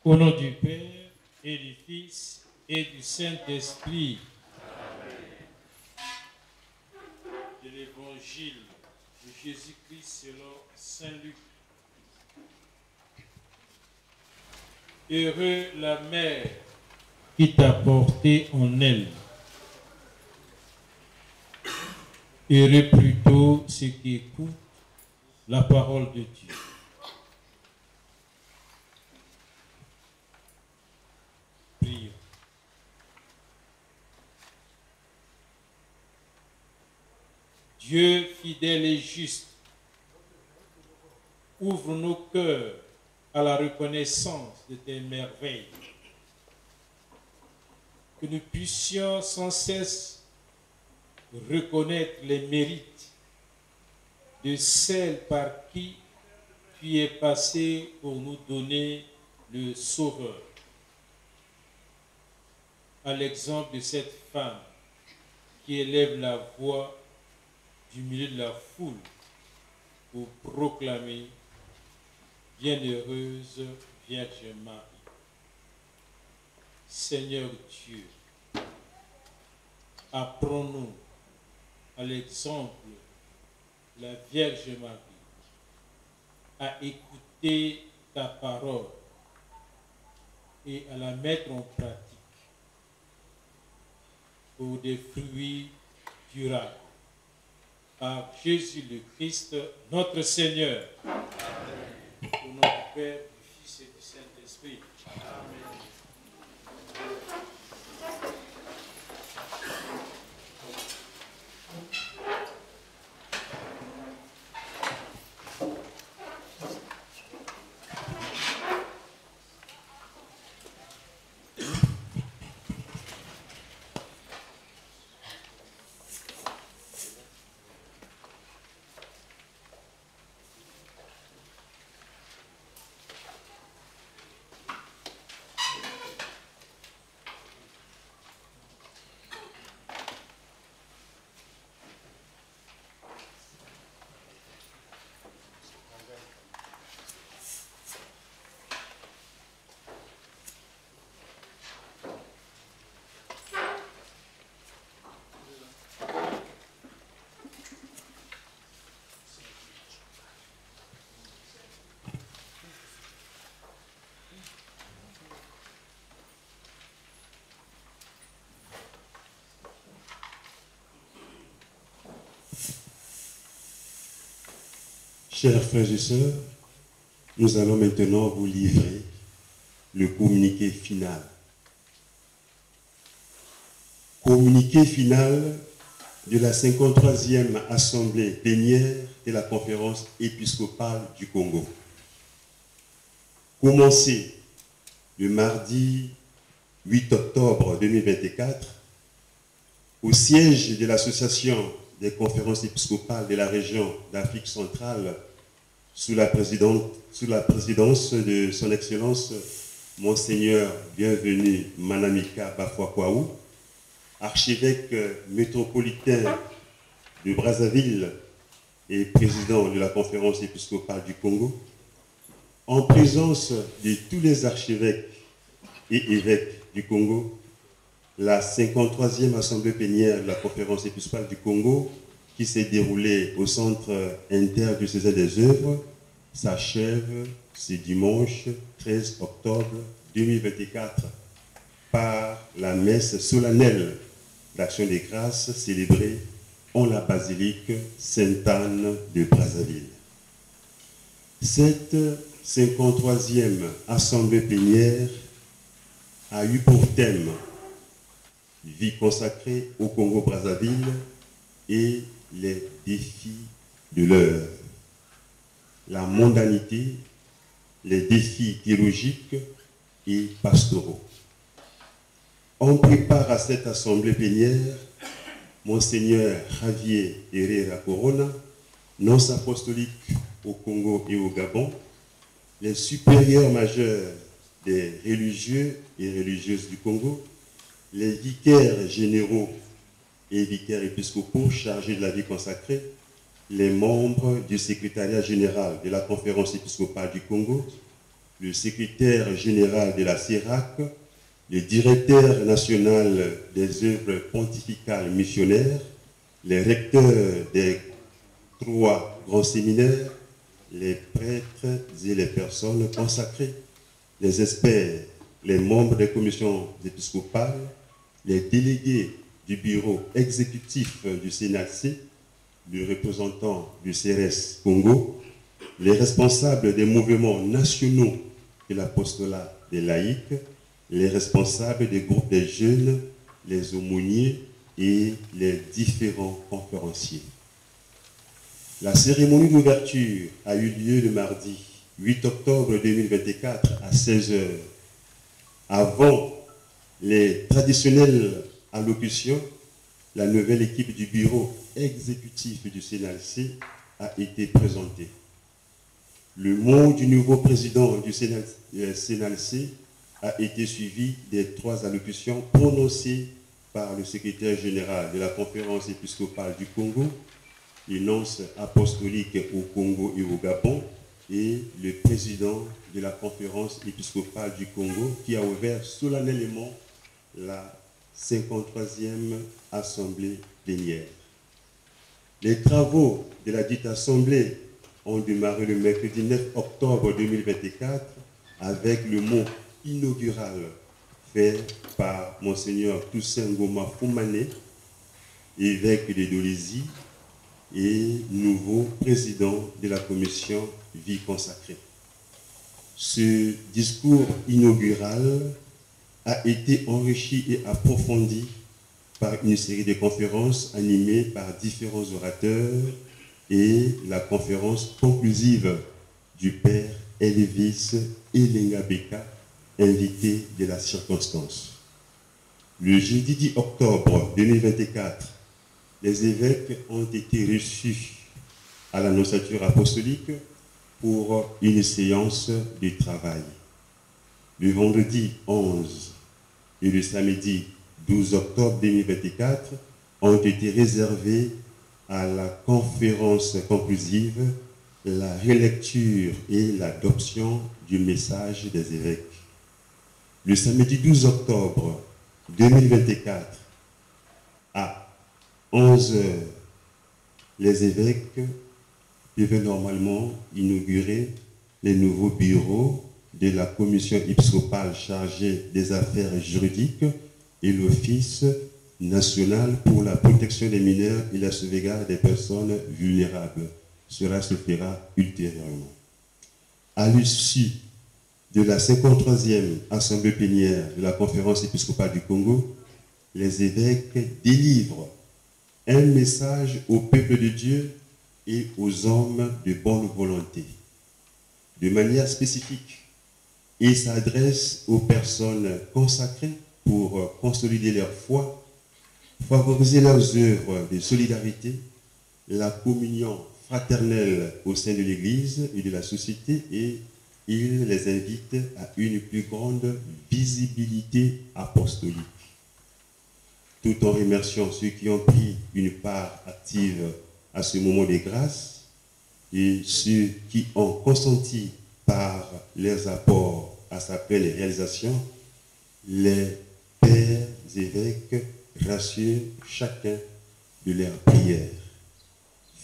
Au nom du Père et du Fils et du Saint-Esprit. De l'Évangile de Jésus-Christ selon Saint Luc. Heureux la mère qui t'a porté en elle. Heureux plutôt ceux qui écoutent la parole de Dieu. Prions. Dieu fidèle et juste, ouvre nos cœurs à la reconnaissance de tes merveilles. Que nous puissions sans cesse reconnaître les mérites de celle par qui tu es passé pour nous donner le Sauveur. À l'exemple de cette femme qui élève la voix du milieu de la foule pour proclamer « Bienheureuse Vierge Marie ». Seigneur Dieu, apprends-nous à l'exemple de la Vierge Marie à écouter ta parole et à la mettre en pratique pour des fruits durables. Par Jésus le Christ, notre Seigneur. Amen. Au nom du Père, du Fils et du Saint-Esprit. Amen. Chers frères et sœurs, nous allons maintenant vous livrer le communiqué final. Communiqué final de la 53e Assemblée plénière de la Conférence épiscopale du Congo. Commencé le mardi 8 octobre 2024 au siège de l'Association des conférences épiscopales de la région d'Afrique centrale sous la présidence de son Excellence Monseigneur Bienvenu Manamika Bafouakwaou, archevêque métropolitain de Brazzaville et président de la conférence épiscopale du Congo, en présence de tous les archevêques et évêques du Congo, la 53e Assemblée plénière de la conférence épiscopale du Congo, qui s'est déroulée au Centre interdiocésain des œuvres, s'achève ce dimanche 13 octobre 2024 par la messe solennelle d'Action des Grâces célébrée en la basilique Sainte-Anne de Brazzaville. Cette 53e Assemblée plénière a eu pour thème vie consacrée au Congo-Brazzaville et les défis de l'heure. La mondanité, les défis théologiques et pastoraux. On prépare à cette assemblée plénière Monseigneur Javier Herrera Corona, nonce apostolique au Congo et au Gabon, les supérieurs majeurs des religieux et religieuses du Congo, les vicaires généraux et vicaires épiscopaux chargés de la vie consacrée, les membres du secrétariat général de la conférence épiscopale du Congo, le secrétaire général de la CERAC, le directeur national des œuvres pontificales missionnaires, les recteurs des 3 grands séminaires, les prêtres et les personnes consacrées, les experts, les membres des commissions épiscopales, les délégués du bureau exécutif du CNAC, le représentant du CRS Congo, les responsables des mouvements nationaux de l'apostolat des laïcs, les responsables des groupes des jeunes, les aumôniers et les différents conférenciers. La cérémonie d'ouverture a eu lieu le mardi 8 octobre 2024 à 16 h. Avant les traditionnelles allocutions, la nouvelle équipe du bureau exécutif du CNALC a été présentée. Le mot du nouveau président du CNALC a été suivi des 3 allocutions prononcées par le secrétaire général de la conférence épiscopale du Congo, les nonces apostoliques au Congo et au Gabon, et le président de la conférence épiscopale du Congo qui a ouvert solennellement la 53e assemblée plénière. Les travaux de la dite assemblée ont démarré le mercredi 9 octobre 2024 avec le mot inaugural fait par Monseigneur Toussaint Ngoma Foumane, évêque de Dolisie et nouveau président de la commission Vie consacrée. Ce discours inaugural a été enrichi et approfondi par une série de conférences animées par différents orateurs et la conférence conclusive du père Elvis Elengabeka, invité de la circonstance. Le jeudi 10 octobre 2024, les évêques ont été reçus à l'annonciature apostolique pour une séance de travail. Le vendredi 11 et le samedi 12 octobre 2024 ont été réservés à la conférence conclusive, la relecture et l'adoption du message des évêques. Le samedi 12 octobre 2024 à 11 h, les évêques devaient normalement inaugurer les nouveaux bureaux de la commission épiscopale chargée des affaires juridiques et l'Office national pour la protection des mineurs et la sauvegarde des personnes vulnérables. Cela se fera ultérieurement. À l'issue de la 53e assemblée plénière de la conférence épiscopale du Congo, les évêques délivrent un message au peuple de Dieu et aux hommes de bonne volonté, de manière spécifique, et s'adresse aux personnes consacrées pour consolider leur foi, favoriser leurs œuvres de solidarité, la communion fraternelle au sein de l'Église et de la société, et il les invite à une plus grande visibilité apostolique. Tout en remerciant ceux qui ont pris une part active à ce moment de grâce et ceux qui ont consenti par leurs apports à sa pleine réalisation, les pères évêques rassurent chacun de leurs prières.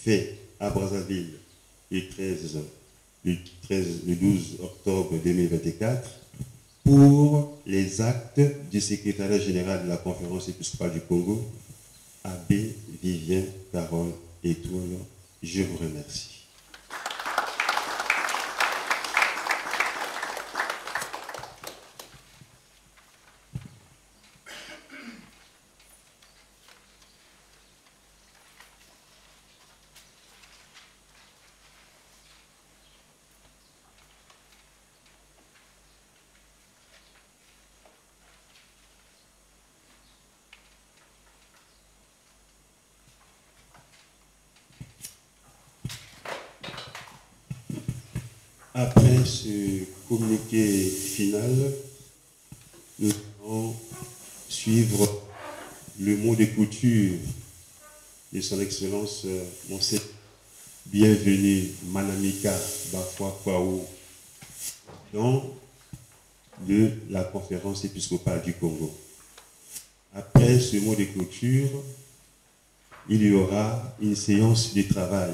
Fait à Brazzaville le 12 octobre 2024 pour les actes du secrétariat général de la conférence épiscopale du Congo, Abbé Vivien Carole Étoile. Je vous remercie. Après ce communiqué final, nous allons suivre le mot de couture de son Excellence Monseigneur Bienvenu Manamika Bafwa Kwaou, président de la conférence épiscopale du Congo. Après ce mot de clôture, il y aura une séance de travail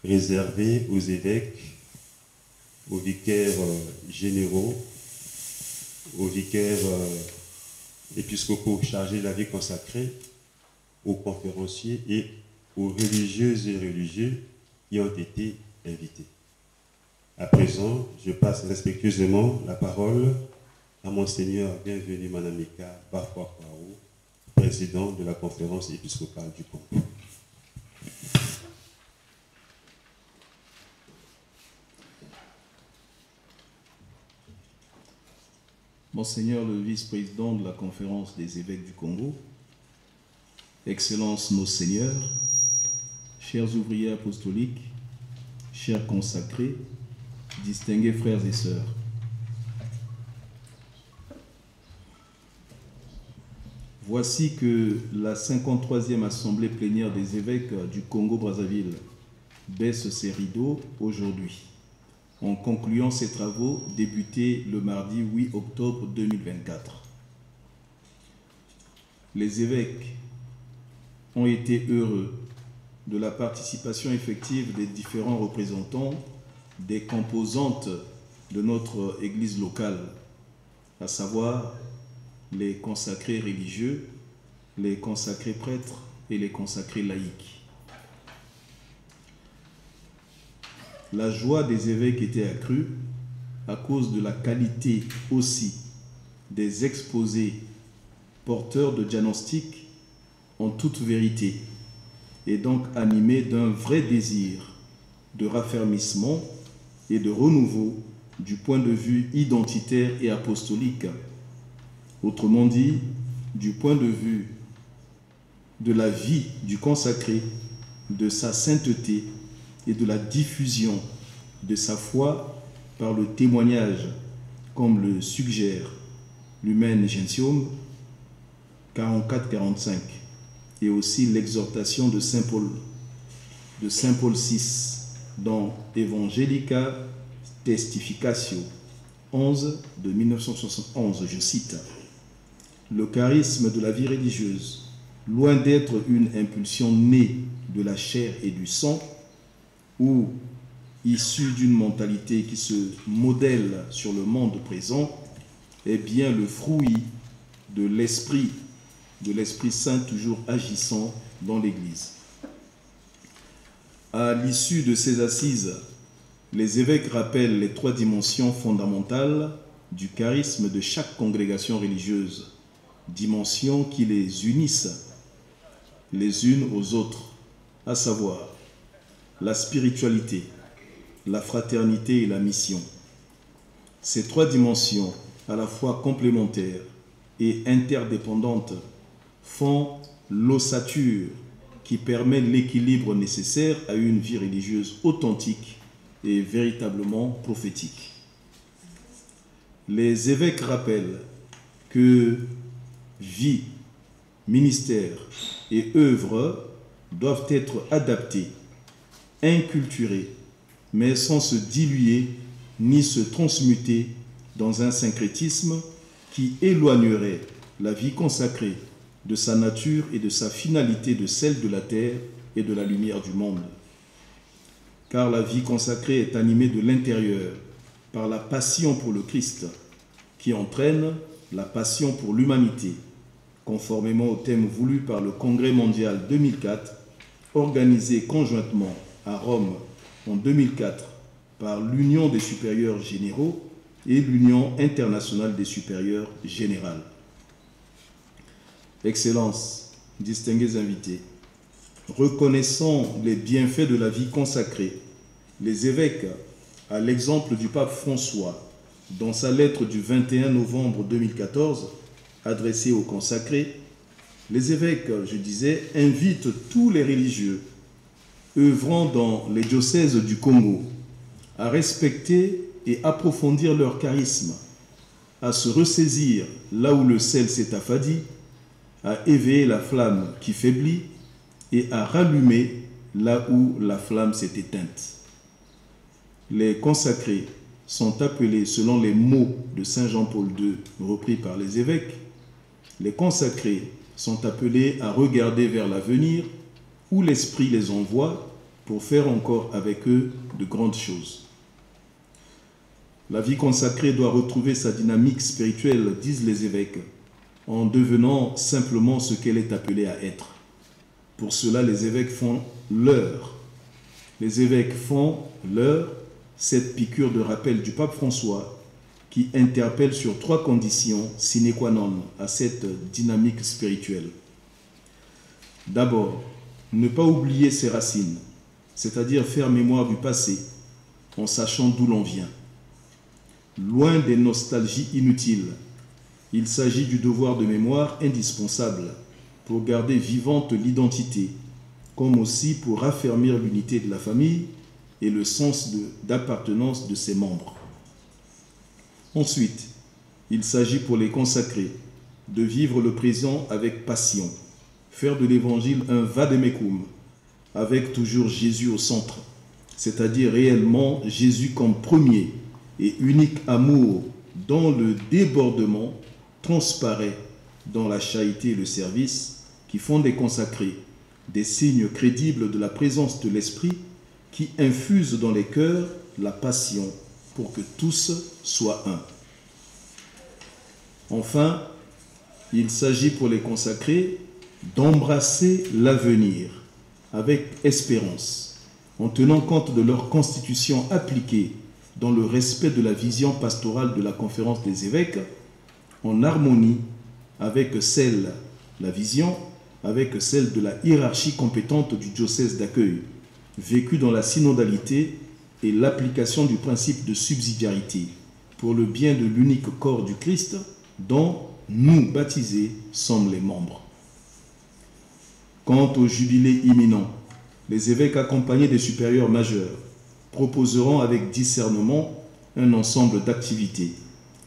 réservée aux évêques, aux vicaires généraux, aux vicaires épiscopaux chargés de la vie consacrée, aux conférenciers et aux religieuses et religieux qui ont été invités. À présent, je passe respectueusement la parole à Monseigneur Bienvenu Manamika Bafouakwao, président de la conférence épiscopale du Congo. Monseigneur le vice-président de la conférence des évêques du Congo, Excellences nos seigneurs, chers ouvriers apostoliques, chers consacrés, distingués frères et sœurs. Voici que la 53e assemblée plénière des évêques du Congo-Brazzaville baisse ses rideaux aujourd'hui, en concluant ses travaux débutés le mardi 8 octobre 2024. Les évêques ont été heureux de la participation effective des différents représentants des composantes de notre Église locale, à savoir les consacrés religieux, les consacrés prêtres et les consacrés laïcs. La joie des évêques était accrue à cause de la qualité aussi des exposés porteurs de diagnostics en toute vérité, et donc animés d'un vrai désir de raffermissement et de renouveau du point de vue identitaire et apostolique. Autrement dit, du point de vue de la vie du consacré, de sa sainteté et de la diffusion de sa foi par le témoignage, comme le suggère l'Humaine Gentium 44-45, et aussi l'exhortation de Saint Paul VI dans Evangelica Testificatio 11 de 1971, je cite: le charisme de la vie religieuse, loin d'être une impulsion née de la chair et du sang, ou issue d'une mentalité qui se modèle sur le monde présent, est bien le fruit de l'Esprit Saint toujours agissant dans l'Église. À l'issue de ces assises, les évêques rappellent les trois dimensions fondamentales du charisme de chaque congrégation religieuse, dimensions qui les unissent les unes aux autres, à savoir la spiritualité, la fraternité et la mission. Ces trois dimensions, à la fois complémentaires et interdépendantes, font l'ossature qui permet l'équilibre nécessaire à une vie religieuse authentique et véritablement prophétique. Les évêques rappellent que vie, ministère et œuvre doivent être adaptés, inculturés, mais sans se diluer ni se transmuter dans un syncrétisme qui éloignerait la vie consacrée de sa nature et de sa finalité de celle de la terre et de la lumière du monde. Car la vie consacrée est animée de l'intérieur par la passion pour le Christ, qui entraîne la passion pour l'humanité, conformément au thème voulu par le Congrès mondial 2004, organisé conjointement à Rome en 2004 par l'Union des supérieurs généraux et l'Union internationale des supérieurs générales. Excellences, distingués invités, reconnaissant les bienfaits de la vie consacrée, les évêques, à l'exemple du pape François, dans sa lettre du 21 novembre 2014, adressée aux consacrés, les évêques, je disais, invitent tous les religieux œuvrant dans les diocèses du Congo à respecter et approfondir leur charisme, à se ressaisir là où le sel s'est affadi, à éveiller la flamme qui faiblit et à rallumer là où la flamme s'est éteinte. Les consacrés sont appelés, selon les mots de Saint Jean-Paul II repris par les évêques, les consacrés sont appelés à regarder vers l'avenir où l'Esprit les envoie pour faire encore avec eux de grandes choses. La vie consacrée doit retrouver sa dynamique spirituelle, disent les évêques, en devenant simplement ce qu'elle est appelée à être. Pour cela, les évêques font leur. Les évêques font leur cette piqûre de rappel du pape François qui interpelle sur 3 conditions sine qua non à cette dynamique spirituelle. D'abord, ne pas oublier ses racines, c'est-à-dire faire mémoire du passé en sachant d'où l'on vient. Loin des nostalgies inutiles, il s'agit du devoir de mémoire indispensable pour garder vivante l'identité, comme aussi pour raffermir l'unité de la famille et le sens d'appartenance de ses membres. Ensuite, il s'agit pour les consacrés de vivre le présent avec passion, faire de l'évangile un vademecum, avec toujours Jésus au centre, c'est-à-dire réellement Jésus comme premier et unique amour dont le débordement transparaît dans la charité et le service qui font des consacrés des signes crédibles de la présence de l'Esprit qui infuse dans les cœurs la passion pour que tous soient un. Enfin, il s'agit pour les consacrés d'embrasser l'avenir avec espérance, en tenant compte de leur constitution appliquée dans le respect de la vision pastorale de la Conférence des évêques, en harmonie avec la vision, avec celle de la hiérarchie compétente du diocèse d'accueil, vécue dans la synodalité et l'application du principe de subsidiarité pour le bien de l'unique corps du Christ dont nous, baptisés, sommes les membres. Quant au jubilé imminent, les évêques accompagnés des supérieurs majeurs proposeront avec discernement un ensemble d'activités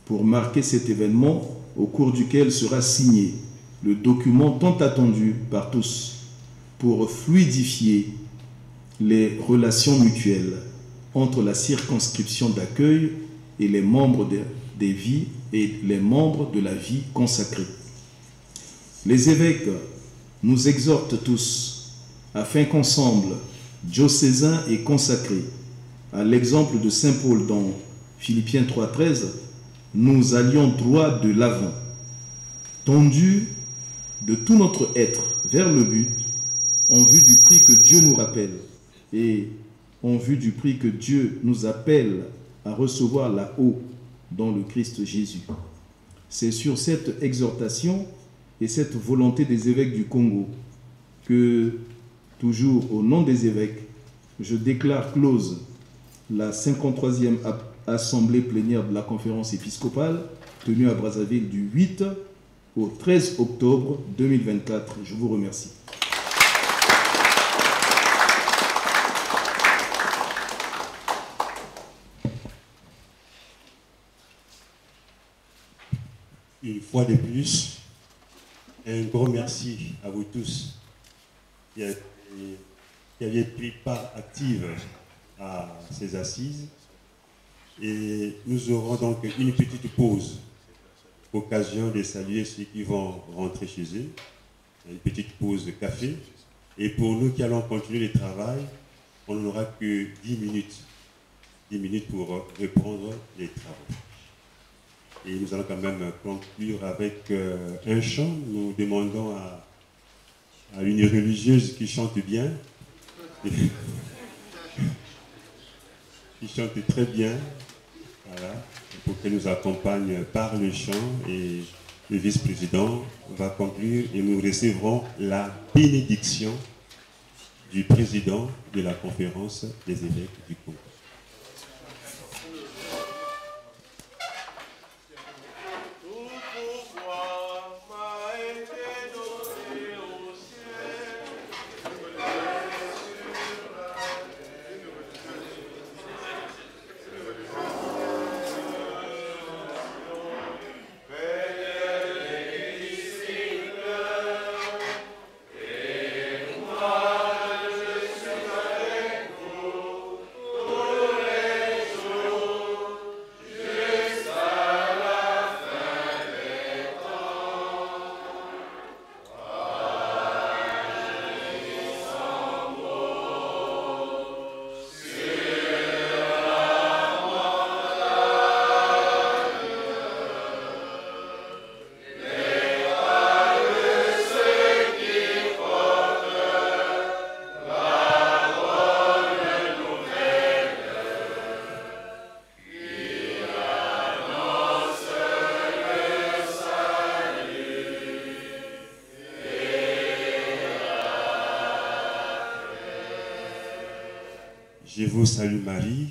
pour marquer cet événement au cours duquel sera signé le document tant attendu par tous pour fluidifier les relations mutuelles entre la circonscription d'accueil et les membres des vies et les membres de la vie consacrée. Les évêques nous exhortent tous afin qu'ensemble, diocésains et consacrés, à l'exemple de Saint Paul dans Philippiens 3,13, nous allions droit de l'avant, tendus de tout notre être vers le but, en vue du prix que Dieu nous rappelle et en vue du prix que Dieu nous appelle à recevoir là-haut dans le Christ Jésus. C'est sur cette exhortation et cette volonté des évêques du Congo que, toujours au nom des évêques, je déclare close la 53e assemblée plénière de la conférence épiscopale tenue à Brazzaville du 8 au 13 octobre 2024. Je vous remercie. Une fois de plus, un grand merci à vous tous qui avez pris part active à ces assises. Et nous aurons donc une petite pause, occasion de saluer ceux qui vont rentrer chez eux, une petite pause de café. Et pour nous qui allons continuer le travail, on n'aura que 10 minutes. 10 minutes pour reprendre les travaux. Et nous allons quand même conclure avec un chant. Nous demandons à une religieuse qui chante bien, qui chante très bien, voilà, pour qu'elle nous accompagne par le chant. Et le vice-président va conclure et nous recevrons la bénédiction du président de la conférence des évêques du Congo. Amen. Je vous salue Marie.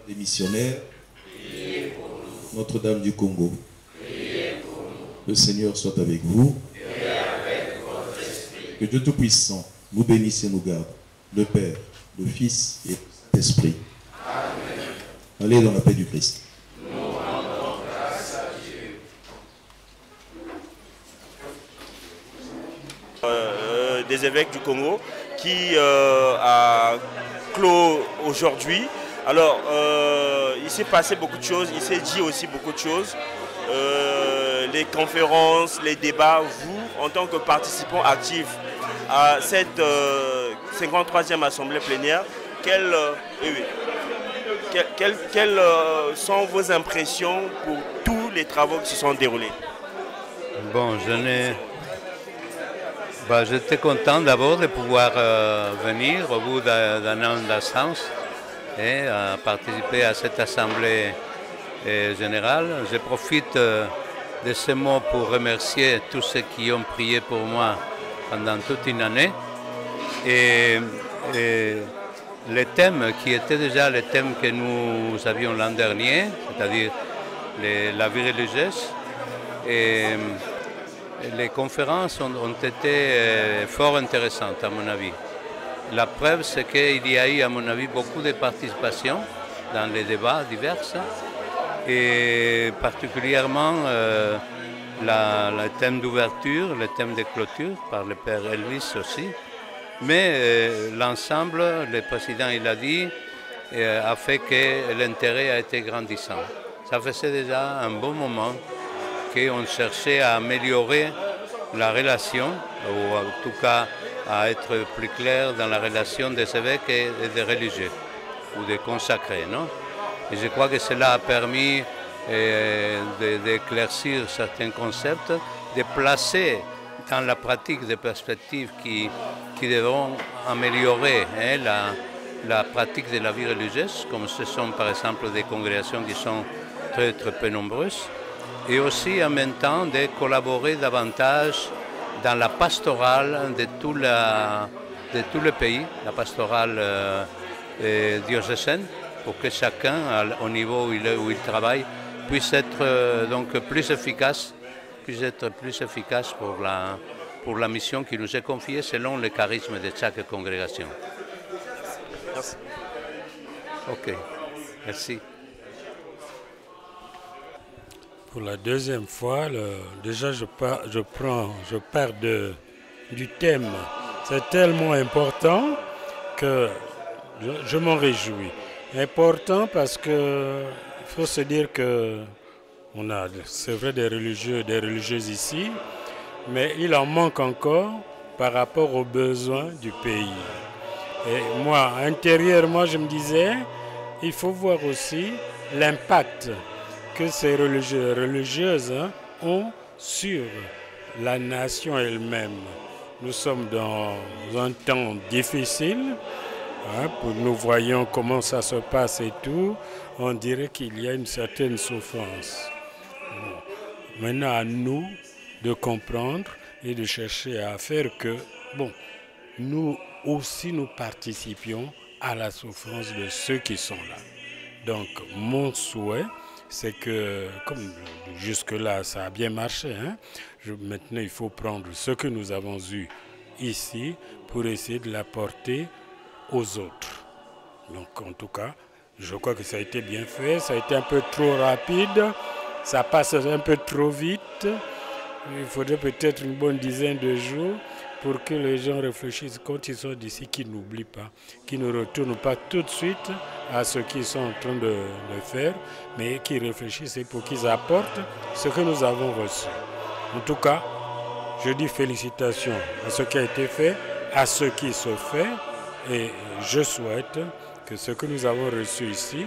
Des missionnaires, Notre-Dame du Congo. Le Seigneur soit avec vous. Que Dieu Tout-Puissant nous bénisse et nous garde, le Père, le Fils et l'Esprit. Allez dans la paix du Christ. Des évêques du Congo qui a clos aujourd'hui. Alors, il s'est passé beaucoup de choses, il s'est dit aussi beaucoup de choses. Les conférences, les débats, vous, en tant que participants actifs à cette 53e Assemblée plénière, quelles sont vos impressions pour tous les travaux qui se sont déroulés? Bon, j'étais content d'abord de pouvoir venir au bout d'un an d'absence et participer à cette assemblée générale. Je profite de ce mot pour remercier tous ceux qui ont prié pour moi pendant toute une année. Et les thèmes qui étaient déjà les thèmes que nous avions l'an dernier, c'est-à-dire la vie religieuse, et les conférences ont été fort intéressantes à mon avis. La preuve, c'est qu'il y a eu, à mon avis, beaucoup de participation dans les débats divers, et particulièrement le thème d'ouverture, le thème de clôture, par le père Elvis aussi. Mais l'ensemble, le président il a dit, a fait que l'intérêt a été grandissant. Ça faisait déjà un bon moment qu'on cherchait à améliorer la relation, ou en tout cas à être plus clair dans la relation des évêques et des religieux, ou des consacrés, non? Et je crois que cela a permis d'éclaircir certains concepts, de placer dans la pratique des perspectives qui devront améliorer la pratique de la vie religieuse, comme ce sont par exemple des congrégations qui sont très peu nombreuses, et aussi en même temps de collaborer davantage dans la pastorale de tout le pays, la pastorale diocésaine, pour que chacun, au niveau où il travaille, puisse être donc plus efficace pour la mission qui nous est confiée selon le charisme de chaque congrégation. Merci. Ok, merci. Pour la deuxième fois, déjà je pars du thème. C'est tellement important que je m'en réjouis. Important parce que il faut se dire que on a, c'est vrai, des religieux, des religieuses ici, mais il en manque encore par rapport aux besoins du pays. Et moi, intérieurement, je me disais, il faut voir aussi l'impact que ces religieuses ont sur la nation elle-même. Nous sommes dans un temps difficile, nous voyons comment ça se passe et tout, on dirait qu'il y a une certaine souffrance. Bon. Maintenant, à nous de comprendre et de chercher à faire que, nous aussi nous participions à la souffrance de ceux qui sont là. Donc, mon souhait, c'est que, comme jusque-là, ça a bien marché, maintenant, il faut prendre ce que nous avons eu ici pour essayer de l'apporter aux autres. Donc, en tout cas, je crois que ça a été bien fait, ça a été un peu trop rapide, ça passe un peu trop vite. Il faudrait peut-être une bonne dizaine de jours pour que les gens réfléchissent quand ils sont d'ici, qu'ils n'oublient pas, qu'ils ne retournent pas tout de suite à ce qu'ils sont en train de faire, mais qu'ils réfléchissent et pour qu'ils apportent ce que nous avons reçu. En tout cas, je dis félicitations à ce qui a été fait, à ce qui se fait, et je souhaite que ce que nous avons reçu ici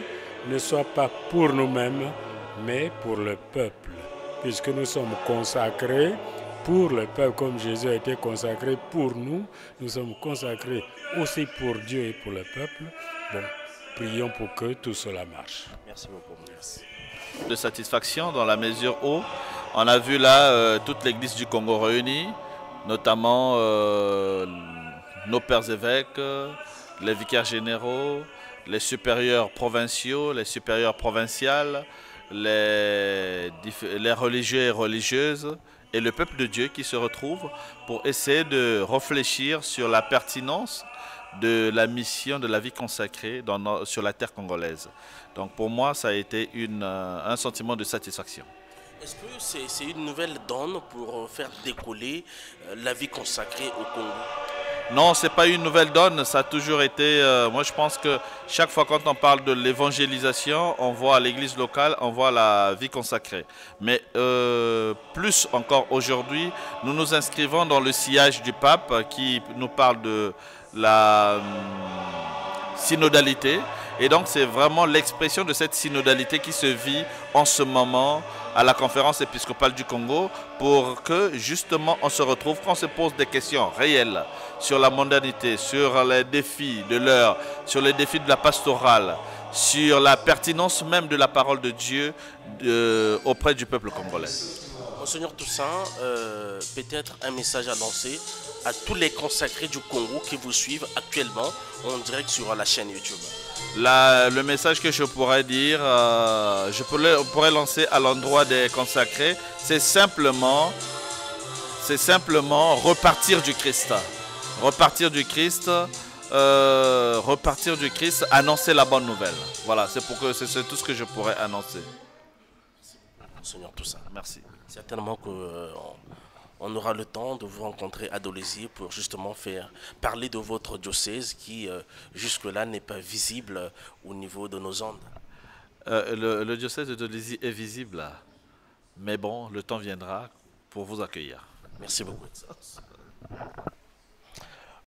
ne soit pas pour nous-mêmes, mais pour le peuple puisque nous sommes consacrés pour le peuple, comme Jésus a été consacré pour nous. Nous sommes consacrés aussi pour Dieu et pour le peuple. Bon, prions pour que tout cela marche. Merci beaucoup. Merci. De satisfaction dans la mesure où on a vu là toute l'église du Congo réunie, notamment nos pères évêques, les vicaires généraux, les supérieurs provinciaux, les supérieurs provinciales, les religieux et religieuses et le peuple de Dieu qui se retrouve pour essayer de réfléchir sur la pertinence de la mission de la vie consacrée sur la terre congolaise. Donc pour moi, ça a été un sentiment de satisfaction. Est-ce que c'est une nouvelle donne pour faire décoller la vie consacrée au Congo? Non, ce n'est pas une nouvelle donne, ça a toujours été... moi je pense que chaque fois quand on parle de l'évangélisation, on voit l'église locale, on voit la vie consacrée. Mais plus encore aujourd'hui, nous nous inscrivons dans le sillage du pape qui nous parle de la synodalité. Et donc c'est vraiment l'expression de cette synodalité qui se vit en ce moment à la conférence épiscopale du Congo pour que justement on se retrouve, quand on se pose des questions réelles sur la mondanité, sur les défis de l'heure, sur les défis de la pastorale, sur la pertinence même de la parole de Dieu auprès du peuple congolais. Monseigneur Toussaint, peut-être un message à lancer à tous les consacrés du Congo qui vous suivent actuellement en direct sur la chaîne YouTube. Le message que je pourrais dire, pourrais lancer à l'endroit des consacrés, c'est simplement repartir du Christ. Repartir du Christ, annoncer la bonne nouvelle. Voilà, c'est tout ce que je pourrais annoncer. Monseigneur Toussaint, merci. Certainement qu'on aura le temps de vous rencontrer à Dolézy pour justement faire parler de votre diocèse qui jusque-là n'est pas visible au niveau de nos ondes. Le diocèse de Dolézy est visible, mais bon, le temps viendra pour vous accueillir. Merci beaucoup.